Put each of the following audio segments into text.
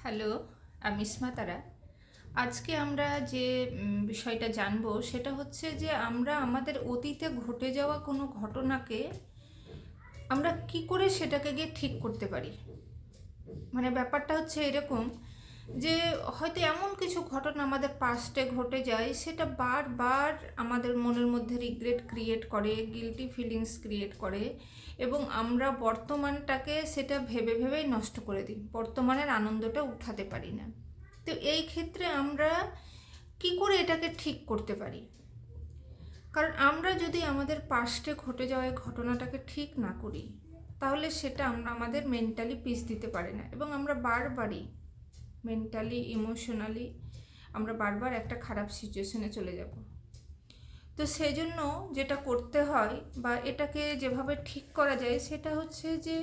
Hello, আমি স্মাতারা। আজকে আমরা যে বিষয়টা জানবো সেটা হচ্ছে যে আমরা আমাদের অতীতে ঘটে যাওয়া কোনো ঘটনাকে আমরা কি করে সেটাকে গিয়ে ঠিক করতে পারি। মানে ব্যাপারটা হচ্ছে এরকম যে হয়তো এমন কিছু ঘটনা আমাদের পাস্টে ঘটে যায়, সেটা বারবার আমাদের মনের মধ্যে রিগ্রেট ক্রিয়েট করে, গিল্টি ফিলিংস ক্রিয়েট করে, এবং আমরা বর্তমানটাকে সেটা ভেবে ভেবেই নষ্ট করে দিই, বর্তমানের আনন্দটা উঠাতে পারি না। তো এই ক্ষেত্রে আমরা কি করে এটাকে ঠিক করতে পারি? কারণ আমরা যদি আমাদের পাস্টে ঘটে যাওয়া এই ঘটনাটাকে ঠিক না করি, তাহলে সেটা আমরা আমাদের মেন্টালি পিস দিতে পারি না, এবং আমরা বারবারই মেন্টালি ইমোশনালি আমরা বারবার একটা খারাপ সিচুয়েশনে চলে যাব। তো সেই জন্য যেটা করতে হয় বা এটাকে যেভাবে ঠিক করা যায় সেটা হচ্ছে যে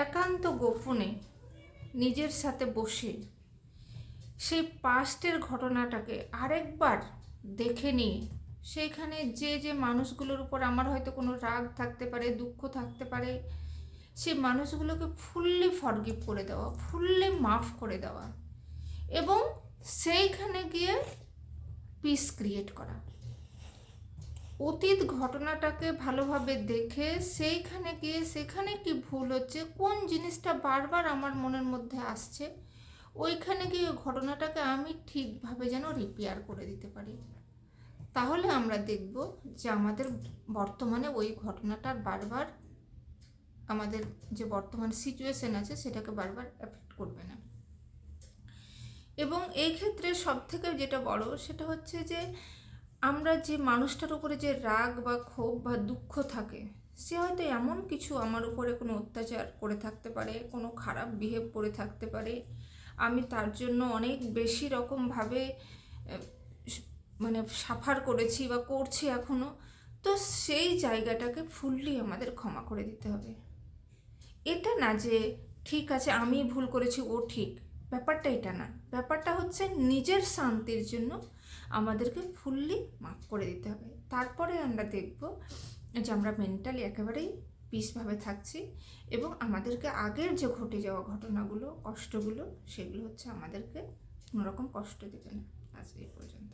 একান্ত গোপনে নিজের সাথে বসে সেই পাস্টের ঘটনাটাকে আরেকবার দেখে নিয়ে সেইখানে যে যে মানুষগুলোর উপর আমার হয়তো কোনো রাগ থাকতে পারে, দুঃখ থাকতে পারে, সেই মানুষগুলোকে ফুললি ফরগিভ করে দেওয়া, ফুললি মাফ করে দেওয়া, এবং সেইখানে গিয়ে পিস ক্রিয়েট করা। অতীত ঘটনাটাকে ভালোভাবে দেখে সেইখানে গিয়ে সেখানে কি ভুল হচ্ছে, কোন জিনিসটা বারবার আমার মনের মধ্যে আসছে, ওইখানে গিয়ে ঘটনাটাকে আমি ঠিকভাবে যেন রিপেয়ার করে দিতে পারি। তাহলে আমরা দেখব যে আমাদের বর্তমানে ওই ঘটনাটার বারবার আমাদের যে বর্তমান সিচুয়েশন আছে সেটাকে বারবার এফেক্ট করবে না। এবং এই ক্ষেত্রে সবথেকে যেটা বড় সেটা হচ্ছে যে আমরা যে মানুষটার উপরে যে রাগ বা ক্ষোভ বা দুঃখ থাকে, সে হয়তো এমন কিছু আমার উপরে কোনো অত্যাচার করে থাকতে পারে, কোনো খারাপ বিহেভ করে থাকতে পারে, আমি তার জন্য অনেক বেশি রকমভাবে মানে সাফার করেছি বা করছি এখনও। তো সেই জায়গাটাকে ফুললি আমাদের ক্ষমা করে দিতে হবে। এটা না যে ঠিক আছে আমি ভুল করেছি ও ঠিক, ব্যাপারটা এটা না। ব্যাপারটা হচ্ছে নিজের শান্তির জন্য আমাদেরকে ফুললি মাফ করে দিতে হবে। তারপরে আমরা দেখব যে আমরা মেন্টালি একেবারেই পিসভাবে থাকছি, এবং আমাদেরকে আগের যে ঘটে যাওয়া ঘটনাগুলো, কষ্টগুলো, সেগুলো হচ্ছে আমাদেরকে কোনোরকম কষ্ট দেবে না। আজ এই পর্যন্ত।